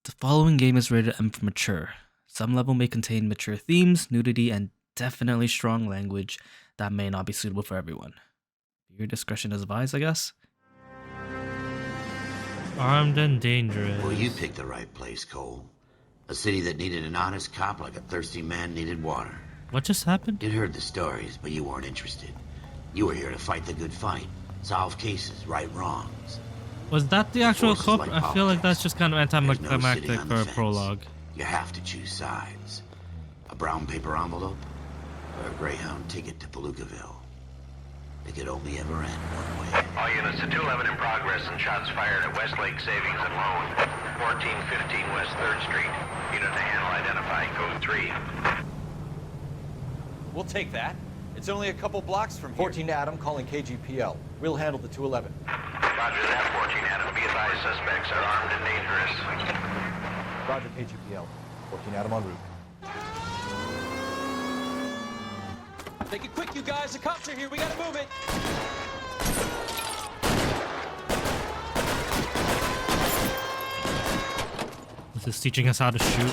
The following game is rated M for mature. Some level may contain mature themes, nudity, and definitely strong language that may not be suitable for everyone. Your discretion is advised, I guess. Armed and dangerous. Well, you picked the right place, Cole. A city that needed an honest cop like a thirsty man needed water. What just happened? You'd heard the stories, but you weren't interested. You were here to fight the good fight, solve cases, right wrongs. Was that the actual Forces cop? like I feel like politics. that's just kind of There's no anticlimactic sitting on for the a fence. prologue. You have to choose sides. A brown paper envelope, or a Greyhound ticket to Palookaville. It could only ever end one way. All units to 211 in progress and shots fired at Westlake Savings and Loan, 1415 West 3rd Street. Unit to handle identified, code 3. We'll take that. It's only a couple blocks from here. 14 Adam calling KGPL. We'll handle the 211. Roger that, 14 Adam. Be advised, suspects are armed and dangerous. Roger KGPL. 14 Adam en route. Make it quick, you guys. The cops are here. We gotta move it. This is teaching us how to shoot.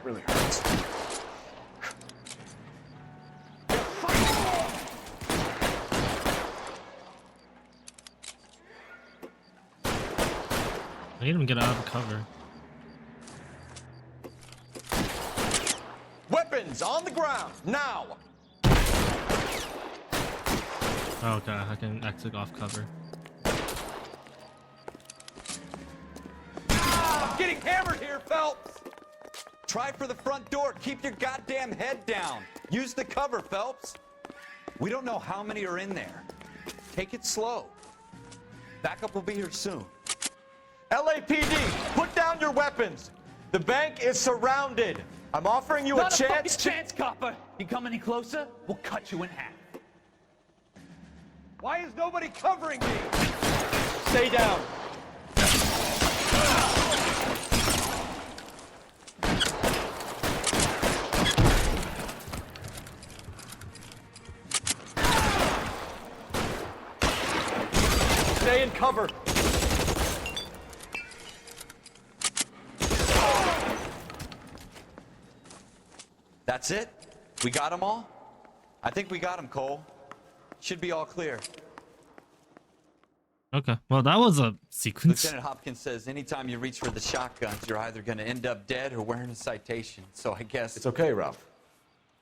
Really hurts. I need him to get out of the cover. Weapons on the ground, now! Oh, okay, I can exit off cover. I'm getting hammered here, Phelps. Try for the front door. Keep your goddamn head down. Use the cover, Phelps. We don't know how many are in there. Take it slow. Backup will be here soon. LAPD, put down your weapons. The bank is surrounded. I'm offering you Not a chance to... chance, copper. You come any closer, we'll cut you in half. Why is nobody covering me? Stay down. Stay in cover. That's it? We got them all? I think we got them, Cole. Should be all clear. Okay, well that was a sequence. Lieutenant Hopkins says anytime you reach for the shotguns, you're either going to end up dead or wearing a citation. So I guess... It's okay, Ralph.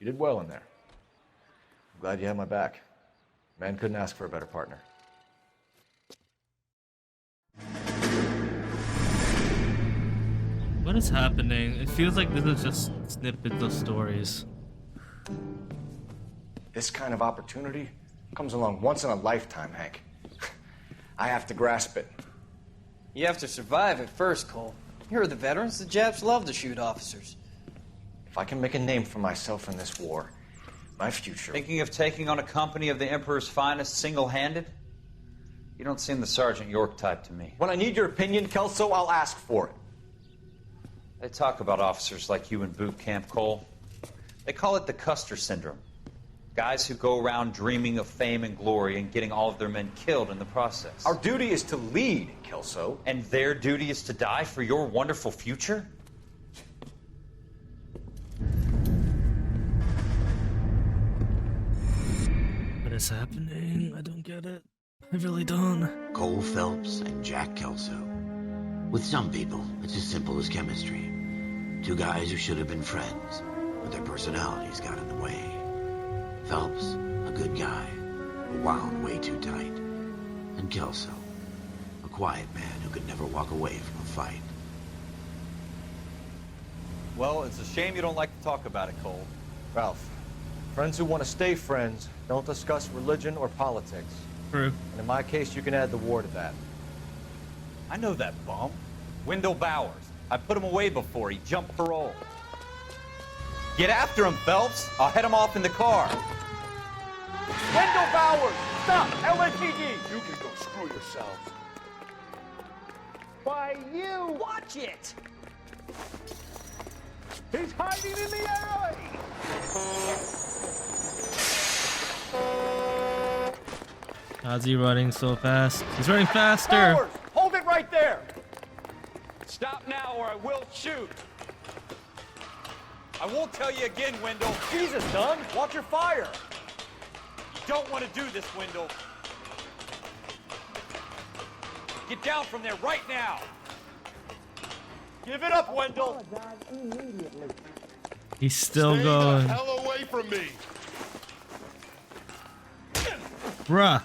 You did well in there. I'm glad you had my back. Man couldn't ask for a better partner. What is happening? It feels like this is just snippets of stories. This kind of opportunity comes along once in a lifetime, Hank. I have to grasp it. You have to survive at first, Cole. Here are the veterans. The Japs love to shoot officers. If I can make a name for myself in this war, my future... Thinking of taking on a company of the Emperor's finest single-handed? You don't seem the Sergeant York type to me. When I need your opinion, Kelso, I'll ask for it. They talk about officers like you in boot camp, Cole. They call it the Custer syndrome. Guys who go around dreaming of fame and glory and getting all of their men killed in the process. Our duty is to lead, Kelso. And their duty is to die for your wonderful future? What is happening? I don't get it. I really don't. Cole Phelps and Jack Kelso. With some people, it's as simple as chemistry. Two guys who should have been friends, but their personalities got in the way. Phelps, a good guy, but wound way too tight. And Kelso, a quiet man who could never walk away from a fight. Well, it's a shame you don't like to talk about it, Cole. Ralph, friends who want to stay friends don't discuss religion or politics. True. And in my case, you can add the war to that. I know that bum. Wendell Bowers. I put him away before. He jumped parole. Get after him, Phelps. I'll head him off in the car. Wendell Bowers! Stop! LAPD! You can go screw yourselves. by you! Watch it! He's hiding in the alley! How's he running so fast? He's running faster! Powers, hold it right there! Stop now or I will shoot. I won't tell you again, Wendell. Jesus, Dunn, watch your fire! You don't want to do this, Wendell. Get down from there right now. Give it up, Wendell! He's still Stay going. the hell away from me! Bruh.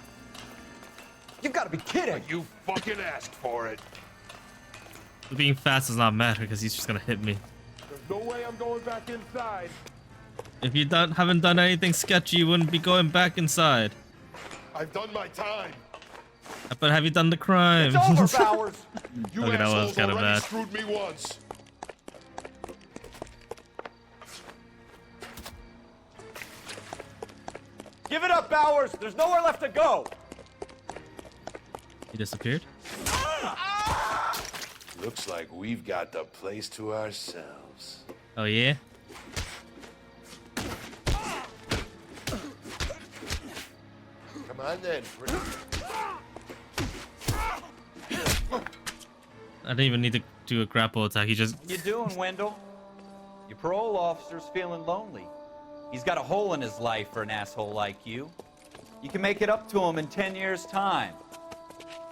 You've got to be kidding! You fucking asked for it. Being fast does not matter because he's just gonna hit me. There's no way I'm going back inside. If you haven't done anything sketchy, you wouldn't be going back inside. I've done my time. But have you done the crime? It's over, Powers! You Okay, that was assholes kinda already bad. screwed me once. Give it up, Powers! There's nowhere left to go! He disappeared? Looks like we've got the place to ourselves. Oh yeah? Come on then. I didn't even need to do a grapple attack. He just... You doing, Wendell? Your parole officer's feeling lonely. He's got a hole in his life for an asshole like you. You can make it up to him in 10 years' time.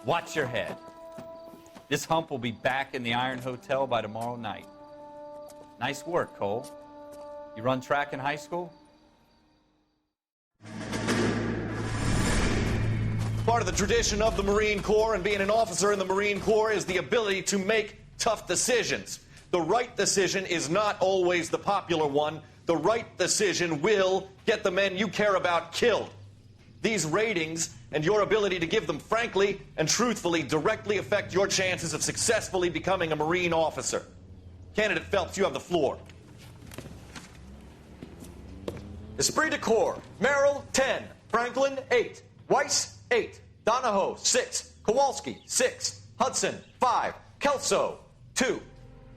Watch your head. This hump will be back in the Iron Hotel by tomorrow night. Nice work, Cole. You run track in high school? Part of the tradition of the Marine Corps and being an officer in the Marine Corps is the ability to make tough decisions. The right decision is not always the popular one. The right decision will get the men you care about killed. These ratings and your ability to give them frankly and truthfully directly affect your chances of successfully becoming a Marine officer. Candidate Phelps, you have the floor. Esprit de Corps, Merrill, 10. Franklin, 8. Weiss, 8. Donahoe, 6. Kowalski, 6. Hudson, 5. Kelso, 2.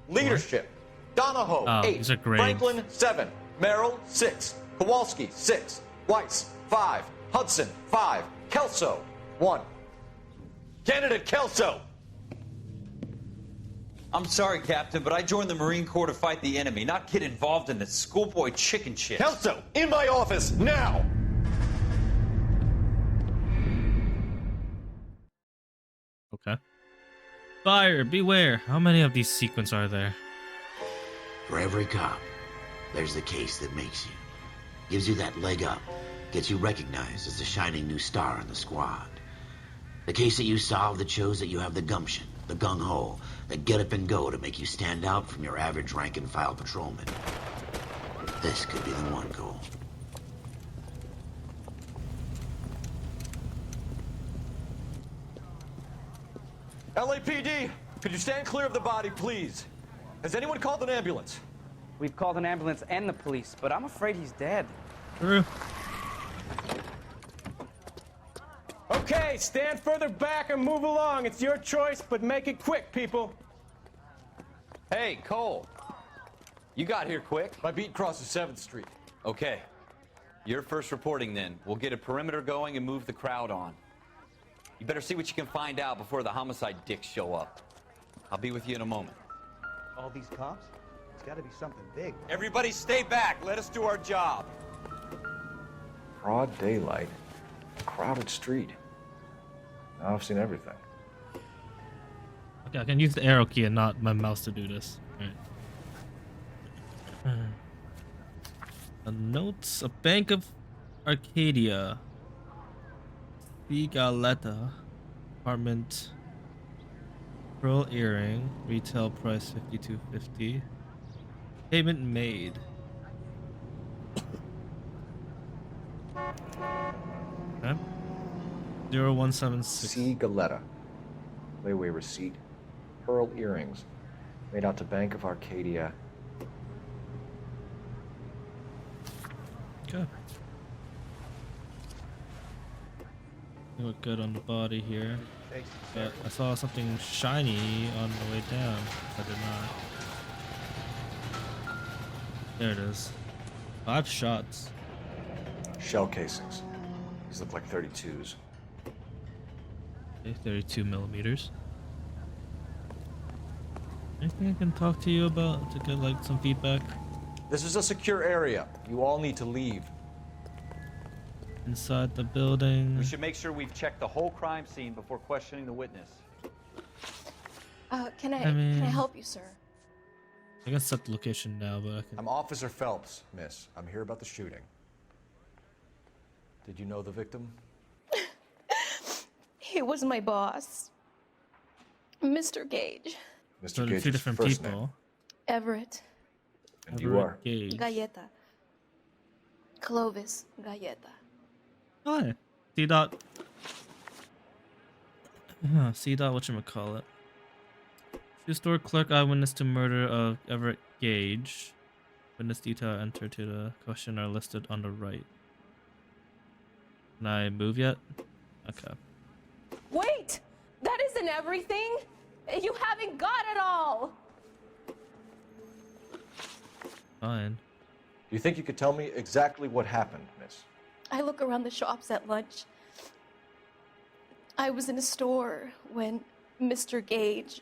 Leadership, Donahoe, Oh, 8. these are grades. Franklin, 7. Merrill, 6. Kowalski, 6. Weiss, 5. Hudson, 5. Kelso, 1. Candidate Kelso. I'm sorry, Captain, but I joined the Marine Corps to fight the enemy, not get involved in this schoolboy chicken shit. Kelso, in my office, now! Okay. Fire, beware. How many of these sequences are there? For every cop, there's the case that makes you. Gives you that leg up. Gets you recognized as the shining new star in the squad. The case that you solve that shows that you have the gumption, the gung-ho, the get up and go to make you stand out from your average rank-and-file patrolman. This could be the one, Cole. LAPD, could you stand clear of the body, please? Has anyone called an ambulance? We've called an ambulance and the police, but I'm afraid he's dead. True. Okay, stand further back and move along. It's your choice, but make it quick, people. Hey, Cole. You got here quick. My beat crosses 7th Street. Okay. You're first reporting then. We'll get a perimeter going and move the crowd on. You better see what you can find out before the homicide dicks show up. I'll be with you in a moment. All these cops? It's got to be something big. Everybody stay back. Let us do our job. Broad daylight, crowded street. Now I've seen everything. Okay, I can use the arrow key and not my mouse to do this. Alright. Notes, a Bank of Arcadia. Galetta. Apartment. Pearl earring. Retail price $52.50. Payment made. Okay. 0176. C. Galetta. Layaway receipt. Pearl earrings. Made out to Bank of Arcadia. Okay. They look good on the body here. But I saw something shiny on the way down. I did not. There it is. 5 shots. Shell casings. These look like 32s. Okay, 32 millimeters. Anything I can talk to you about to get like some feedback? This is a secure area. You all need to leave. Inside the building. We should make sure we've checked the whole crime scene before questioning the witness. Can I help you, sir? I can set the location now, but I can. I'm Officer Phelps, miss. I'm here about the shooting. Did you know the victim? He was my boss, Mr. Gage. So Mr. Gage's two different first people. name. Everett. And you are? Gage. Galleta. Clovis Galleta. Hi. C dot. C dot. Whatchamacallit. Shoe store clerk eyewitness to murder of Everett Gage. Witness detail entered to the question are listed on the right. Can I move yet? Okay. Wait! That isn't everything! You haven't got it all! Fine. Do you think you could tell me exactly what happened, miss? I look around the shops at lunch. I was in a store when Mr. Gage,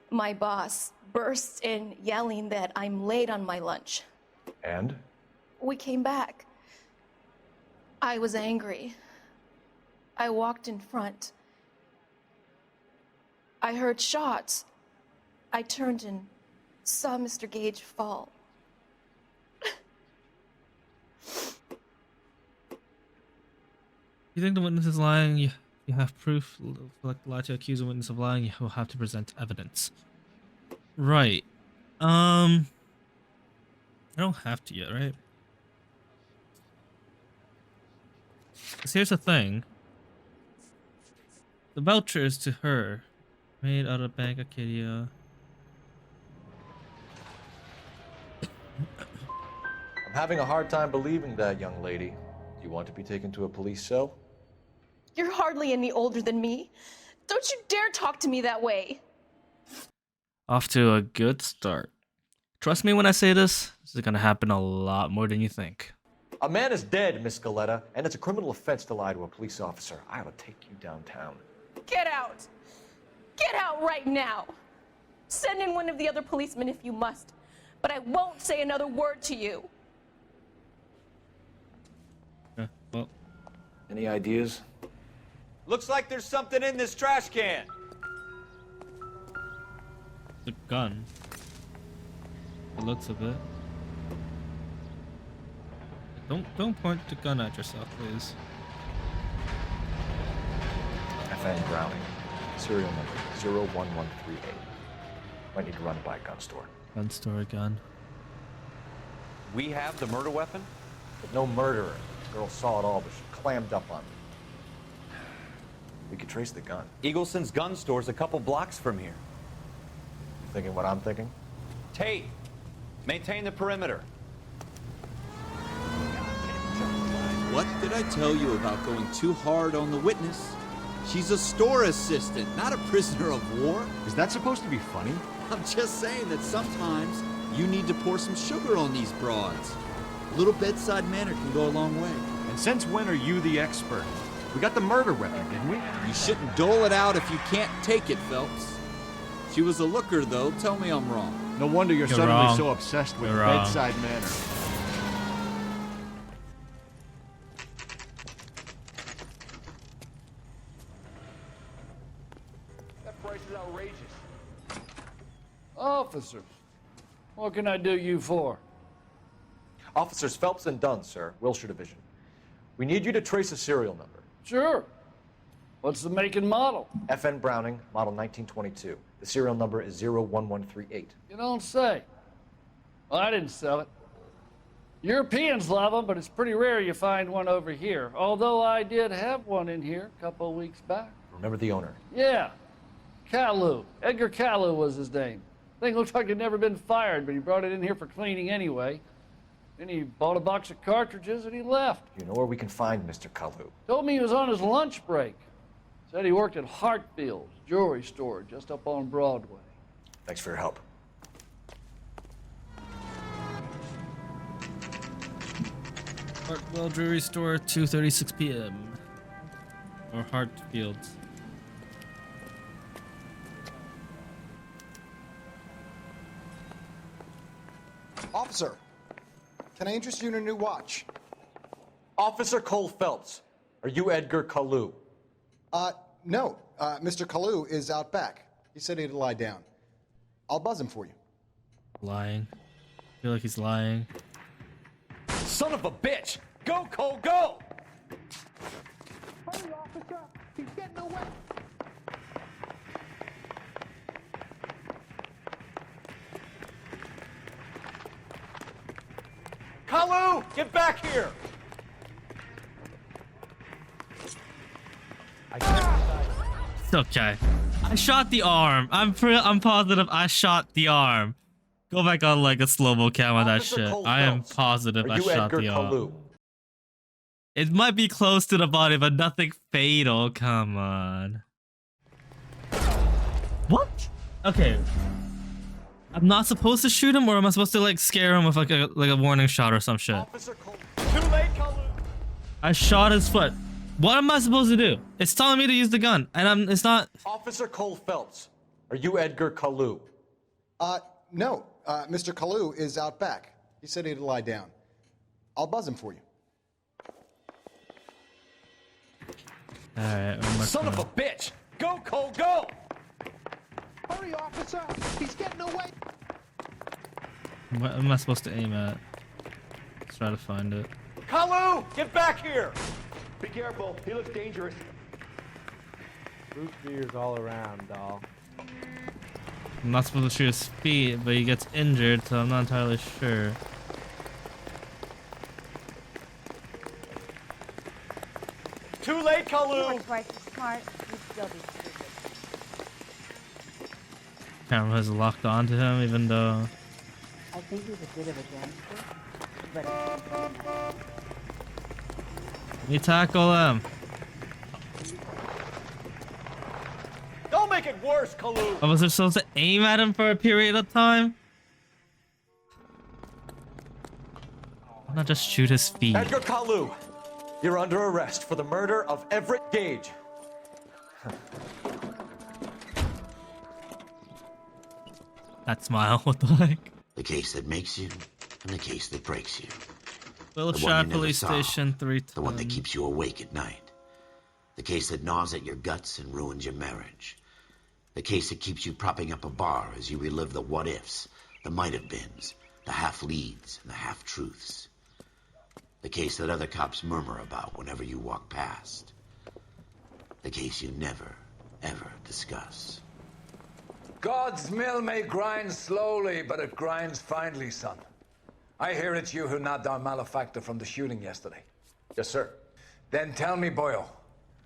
my boss, bursts in yelling that I'm late on my lunch. And? We came back. I was angry. I walked in front. I heard shots. I turned and saw Mr. Gage fall. You think the witness is lying? You have proof. Like lie to accuse a witness of lying, you will have to present evidence. Right. I don't have to yet, right? 'Cause here's the thing. The voucher is to her. Made out of Bank Acadia. I'm having a hard time believing that, young lady. Do you want to be taken to a police cell? You're hardly any older than me. Don't you dare talk to me that way. Off to a good start. Trust me when I say this is gonna happen a lot more than you think. A man is dead, Miss Galletta, and it's a criminal offense to lie to a police officer. I ought to take you downtown. Get out! Get out right now! Send in one of the other policemen if you must, but I won't say another word to you. Well. Any ideas? Looks like there's something in this trash can. The gun. The looks of it. Don't point the gun at yourself, please. FN Browning. Serial number 01138. Might need to run it by a gun store. Gun store gun. We have the murder weapon? But no murderer. The girl saw it all, but she clammed up on me. We could trace the gun. Eagleson's gun store's a couple blocks from here. You thinking what I'm thinking? Tate, maintain the perimeter. What did I tell you about going too hard on the witness? She's a store assistant, not a prisoner of war. Is that supposed to be funny? I'm just saying that sometimes you need to pour some sugar on these broads. A little bedside manner can go a long way. And since when are you the expert? We got the murder weapon, didn't we? You shouldn't dole it out if you can't take it, Phelps. She was a looker, though. Tell me I'm wrong. No wonder you're suddenly wrong. so obsessed with You're wrong. bedside manner. That price is outrageous. Officers, what can I do you for? Officers Phelps and Dunn, sir. Wilshire Division. We need you to trace a serial number. Sure. What's the make and model? FN Browning, model 1922. The serial number is 01138. You don't say. Well, I didn't sell it. Europeans love them, but it's pretty rare you find one over here. Although I did have one in here a couple of weeks back. Remember the owner? Yeah. Caillou. Edgar Caillou was his name. Thing looks like it'd never been fired, but he brought it in here for cleaning anyway. Then he bought a box of cartridges and he left. You know where we can find Mr. Kalu? Told me he was on his lunch break. Said he worked at Hartfield's jewelry store just up on Broadway. Thanks for your help. Hartwell Jewelry Store, 2:36 p.m. Or Hartfield's. Officer, can I interest you in a new watch? Officer Cole Phelps, are you Edgar Kalu? No. Mr. Kalu is out back. He said he'd lie down. I'll buzz him for you. Lying. I feel like he's lying. Son of a bitch! Go, Cole, go! Hurry, officer! He's getting away! Kalu, get back here! It's okay. I shot the arm. I'm positive I shot the arm. Go back on like a slow-mo cam on that shit. I am positive I shot the arm. It might be close to the body, but nothing fatal. Come on. What? Okay. I'm not supposed to shoot him, or am I supposed to like scare him with like a warning shot or some shit? Too late, Kalu. I shot his foot. What am I supposed to do? It's telling me to use the gun, and it's not. Officer Cole Phelps, are you Edgar Kalu? No. Mr. Kalu is out back. He said he'd lie down. I'll buzz him for you. Alright, Son of a bitch! Go, Cole, go! Hurry, officer! He's getting away! What am I supposed to aim at? Let's try to find it. Kalu, get back here! Be careful, he looks dangerous. Root beers all around, doll. I'm not supposed to shoot his feet, but he gets injured, so I'm not entirely sure. Too late, Kalu! Twice as smart, you'd still be stupid. Camera is locked onto him, even though. I think he's a bit of a gangster, but You tackle him. Don't make it worse, Kalu! I was supposed to aim at him for a period of time? Why not just shoot his feet? Edgar Kalu, you're under arrest for the murder of Everett Gage. That smile, what the heck? The case that makes you, and the case that breaks you. Wilshire Police Station 310. The one that keeps you awake at night. The case that gnaws at your guts and ruins your marriage. The case that keeps you propping up a bar as you relive the what-ifs, the might-have-beens, the half-leads, and the half-truths. The case that other cops murmur about whenever you walk past. The case you never, ever discuss. God's mill may grind slowly, but it grinds finely, son. I hear it's you who nabbed our malefactor from the shooting yesterday. Yes, sir. Then tell me, Boyle,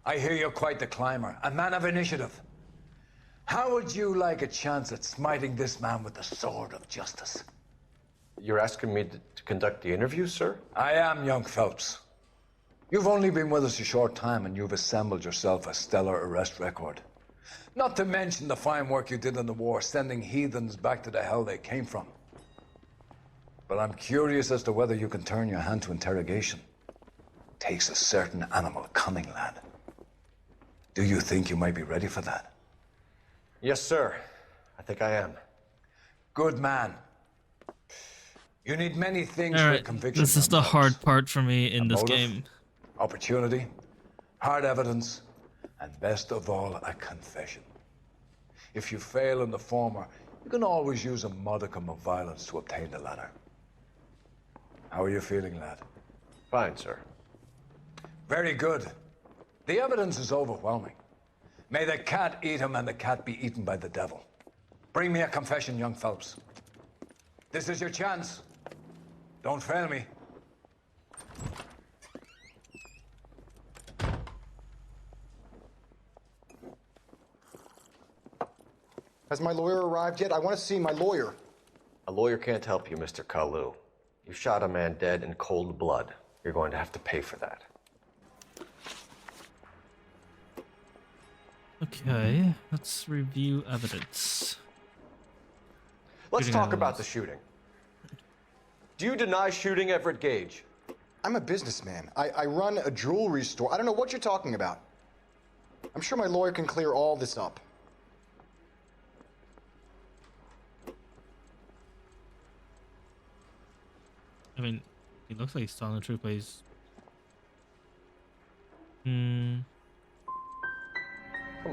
I hear you're quite the climber, a man of initiative. How would you like a chance at smiting this man with the sword of justice? You're asking me to conduct the interview, sir? I am, young Phelps. You've only been with us a short time, and you've assembled yourself a stellar arrest record. Not to mention the fine work you did in the war, sending heathens back to the hell they came from. But I'm curious as to whether you can turn your hand to interrogation. Takes a certain animal cunning, lad. Do you think you might be ready for that? Yes, sir. I think I am. Good man. You need many things All for right, a conviction. this is the hard part for me in this motive, game. Opportunity, hard evidence, and best of all, a confession. If you fail in the former, you can always use a modicum of violence to obtain the latter. How are you feeling, lad? Fine, sir. Very good. The evidence is overwhelming. May the cat eat him and the cat be eaten by the devil. Bring me a confession, young Phelps. This is your chance. Don't fail me. Has my lawyer arrived yet? I want to see my lawyer. A lawyer can't help you, Mr. Kalu. You shot a man dead in cold blood. You're going to have to pay for that. Okay, let's review evidence. Let's Shooting talk about evidence. the shooting. Do you deny shooting Everett Gage? I'm a businessman. I run a jewelry store. I don't know what you're talking about. I'm sure my lawyer can clear all this up. I mean, he looks like he's telling the truth, but he's... Come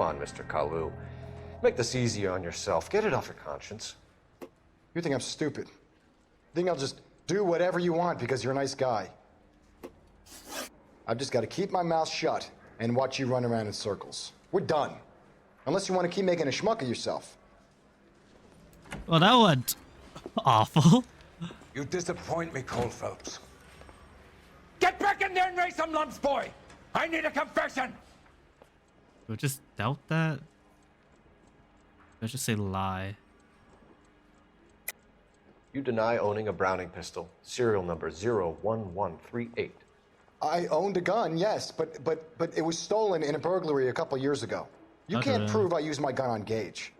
on, Mr. Kalu. Make this easier on yourself. Get it off your conscience. You think I'm stupid? You think I'll just do whatever you want because you're a nice guy? I've just got to keep my mouth shut and watch you run around in circles. We're done. Unless you want to keep making a schmuck of yourself. Well, that went awful. You disappoint me, Cole Phelps. Get back in there and raise some lumps, boy! I need a confession! Do I just doubt that? Let's just say lie. You deny owning a Browning pistol, serial number 01138. I owned a gun, yes, but it was stolen in a burglary a couple years ago. You can't prove I used my gun on Gage.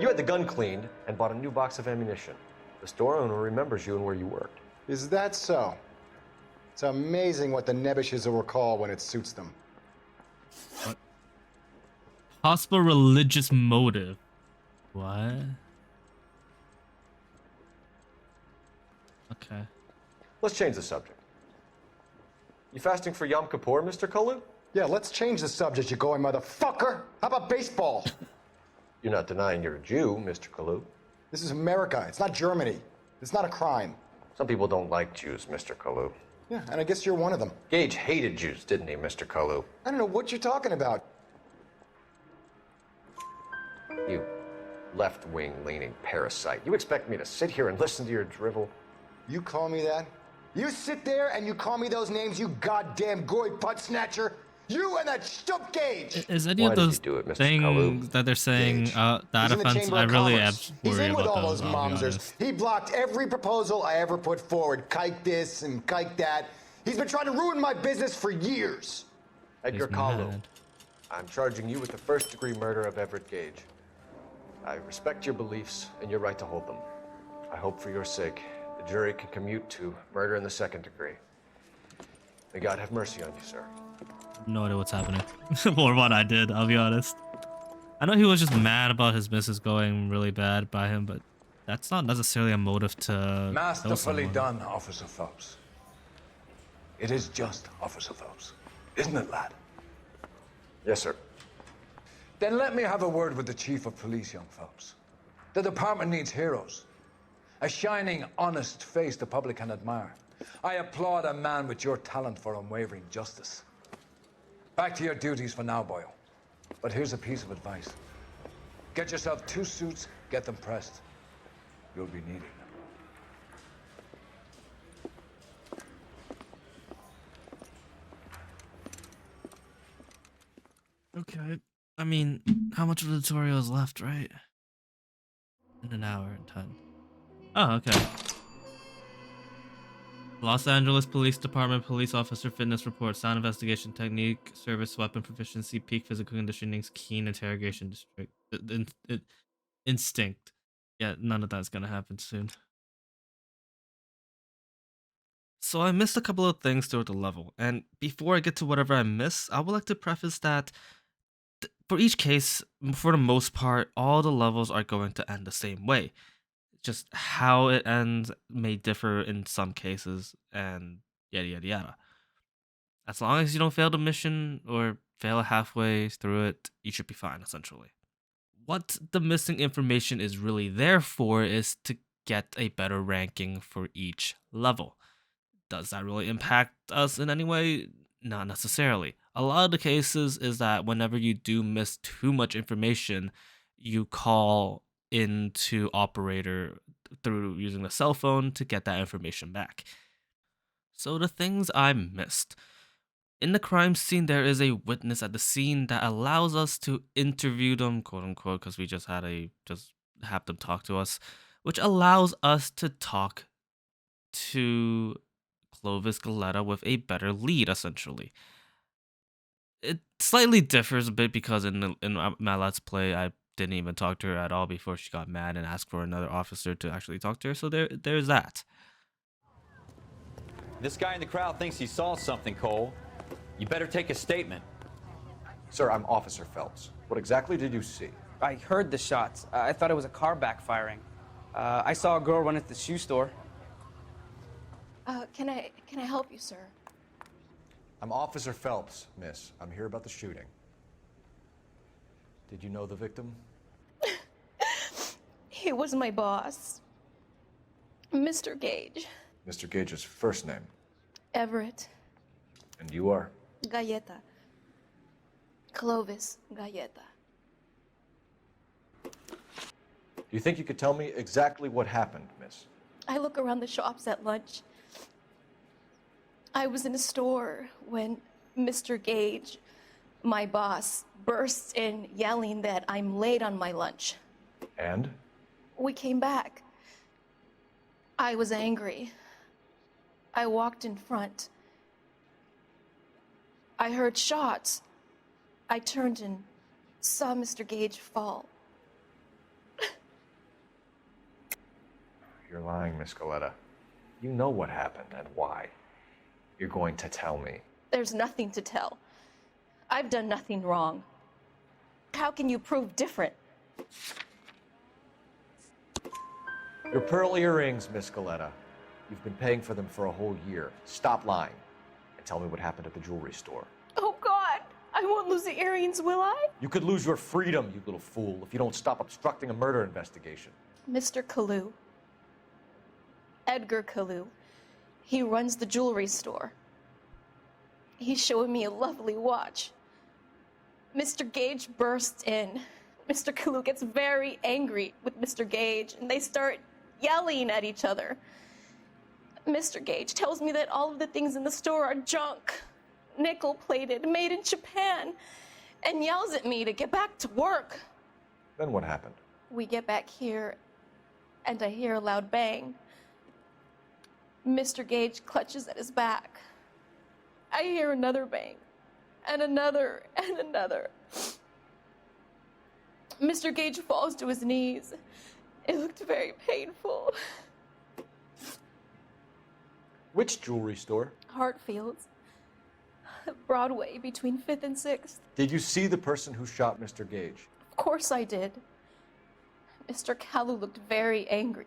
You had the gun cleaned and bought a new box of ammunition. The store owner remembers you and where you worked. Is that so? It's amazing what the Nebbishes will recall when it suits them. What? Possible religious motive. What? Okay. Let's change the subject. You fasting for Yom Kippur, Mr. Kalu? Yeah, let's change the subject, you going motherfucker. How about baseball? You're not denying you're a Jew, Mr. Kalu. This is America. It's not Germany. It's not a crime. Some people don't like Jews, Mr. Kalu. Yeah, and I guess you're one of them. Gage hated Jews, didn't he, Mr. Kalu? I don't know what you're talking about. You left-wing leaning parasite. You expect me to sit here and listen to your drivel? You call me that? You sit there and you call me those names, you goddamn goy putt snatcher? You and that stump Gage! Is any of those things that they're saying that He's in the offense? Chamber I of really am Commerce. He's worried in with about all those. those I'll be momsers. honest. He blocked every proposal I ever put forward. Kike this and kike that. He's been trying to ruin my business for years. Edgar He's Kalu, mad. I'm charging you with the first-degree murder of Everett Gage. I respect your beliefs and your right to hold them. I hope for your sake the jury can commute to murder in the second degree. May God have mercy on you, sir. No idea what's happening or what I did. I'll be honest. I know he was just mad about his business going really bad by him, but that's not necessarily a motive to kill Masterfully someone. done, Officer Phelps. It is just Officer Phelps, isn't it, lad? Yes, sir. Then let me have a word with the Chief of Police, young Phelps. The department needs heroes. A shining, honest face the public can admire. I applaud a man with your talent for unwavering justice. Back to your duties for now, boyo. But here's a piece of advice. Get yourself 2 suits, get them pressed. You'll be needing them. Okay. I mean, how much of the tutorial is left, right? In an hour and 10. Oh, okay. Los Angeles Police Department police officer fitness report, sound investigation technique, service weapon proficiency, peak physical conditionings, keen interrogation district, instinct. Yeah, none of that's gonna happen soon. So I missed a couple of things throughout the level, and before I get to whatever I miss, I would like to preface that for each case, for the most part, all the levels are going to end the same way. Just how it ends may differ in some cases, and yada yada yada. As long as you don't fail the mission or fail halfway through it, you should be fine, essentially. What the missing information is really there for is to get a better ranking for each level. Does that really impact us in any way? Not necessarily. A lot of the cases is that whenever you do miss too much information, you call into operator through using the cell phone to get that information back. So the things I missed. In the crime scene, there is a witness at the scene that allows us to interview them, quote unquote, because we just have them talk to us, which allows us to talk to Clovis Galetta with a better lead, essentially. It slightly differs a bit because in my Let's Play, I didn't even talk to her at all before she got mad and asked for another officer to actually talk to her. So there's that. This guy in the crowd thinks he saw something, Cole. You better take a statement. Sir, I'm Officer Phelps. What exactly did you see? I heard the shots. I thought it was a car backfiring. I saw a girl run into the shoe store. Can I help you, sir? I'm Officer Phelps, miss. I'm here about the shooting. Did you know the victim? He was my boss, Mr. Gage. Mr. Gage's first name. Everett. And you are? Galleta. Clovis Galleta. Do you think you could tell me exactly what happened, miss? I look around the shops at lunch. I was in a store when Mr. Gage, my boss, bursts in yelling that I'm late on my lunch. And? We came back. I was angry. I walked in front. I heard shots. I turned and saw Mr. Gage fall. You're lying, Miss Galetta. You know what happened and why. You're going to tell me. There's nothing to tell. I've done nothing wrong. How can you prove different? Your pearl earrings, Miss Galetta. You've been paying for them for a whole year. Stop lying and tell me what happened at the jewelry store. Oh, God. I won't lose the earrings, will I? You could lose your freedom, you little fool, if you don't stop obstructing a murder investigation. Mr. Kalu. Edgar Kalu. He runs the jewelry store. He's showing me a lovely watch. Mr. Gage bursts in. Mr. Kalu gets very angry with Mr. Gage, and they start yelling at each other. Mr. Gage tells me that all of the things in the store are junk, nickel-plated, made in Japan, and yells at me to get back to work. Then what happened? We get back here, and I hear a loud bang. Mr. Gage clutches at his back. I hear another bang, and another, and another. Mr. Gage falls to his knees. It looked very painful. Which jewelry store? Hartfield's. Broadway, between 5th and 6th. Did you see the person who shot Mr. Gage? Of course I did. Mr. Kalu looked very angry.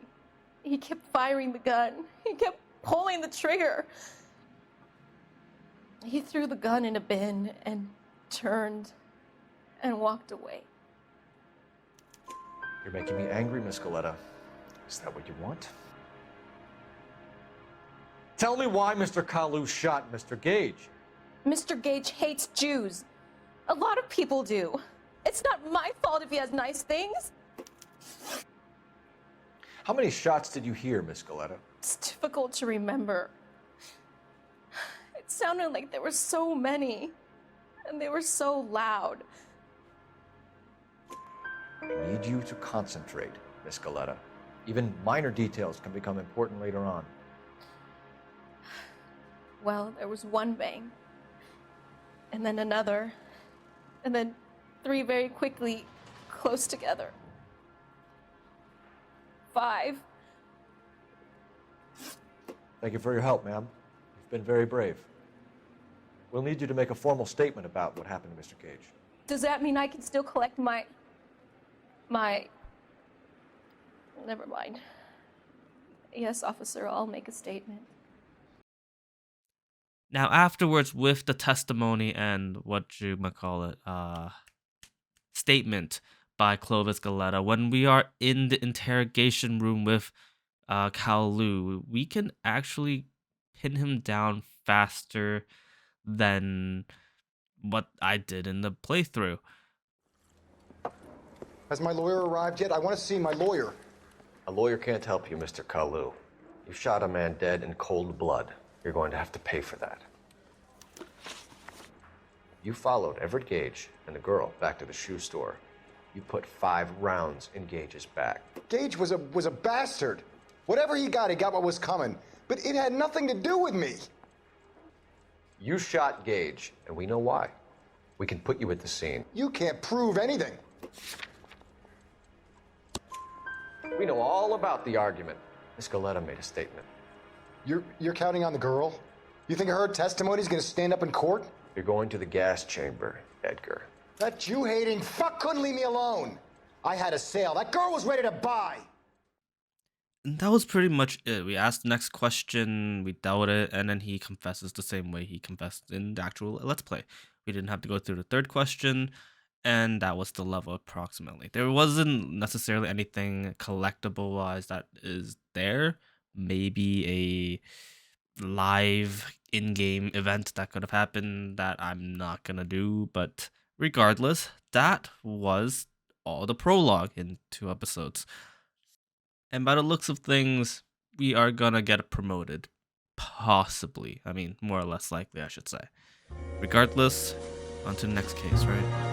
He kept firing the gun. He kept pulling the trigger. He threw the gun in a bin and turned and walked away. You're making me angry, Miss Galetta. Is that what you want? Tell me why Mr. Kalu shot Mr. Gage. Mr. Gage hates Jews. A lot of people do. It's not my fault if he has nice things. How many shots did you hear, Miss Galetta? It's difficult to remember. It sounded like there were so many, and they were so loud. I need you to concentrate, Miss Galetta. Even minor details can become important later on. Well, there was one bang, and then another, and then 3 very quickly, close together. 5. Thank you for your help, ma'am. You've been very brave. We'll need you to make a formal statement about what happened to Mr. Gage. Does that mean I can still collect my... Never mind. Yes, officer, I'll make a statement. Now, afterwards, with the testimony and what you might call it, statement by Clovis Galetta, when we are in the interrogation room with Kalu, we can actually pin him down faster than what I did in the playthrough. Has my lawyer arrived yet? I want to see my lawyer. A lawyer can't help you, Mr. Kalu. You shot a man dead in cold blood. You're going to have to pay for that. You followed Everett Gage and the girl back to the shoe store. You put 5 rounds in Gage's back. Gage was a bastard. Whatever he got what was coming. but it had nothing to do with me. You shot Gage, and we know why. We can put you at the scene. You can't prove anything. We know all about the argument. Miss Galetta made a statement. You're counting on the girl? You think her testimony is going to stand up in court? You're going to the gas chamber, Edgar. That Jew-hating fuck couldn't leave me alone. I had a sale. That girl was ready to buy. And that was pretty much it. We asked the next question, we dealt it, and then he confesses the same way he confessed in the actual Let's Play. We didn't have to go through the third question, and that was the level approximately. There wasn't necessarily anything collectible-wise that is there. Maybe a live in-game event that could have happened that I'm not gonna do, but regardless, that was all the prologue in 2 episodes. And by the looks of things, we are gonna get promoted. Possibly. I mean, more or less likely, I should say. Regardless, on to the next case, right?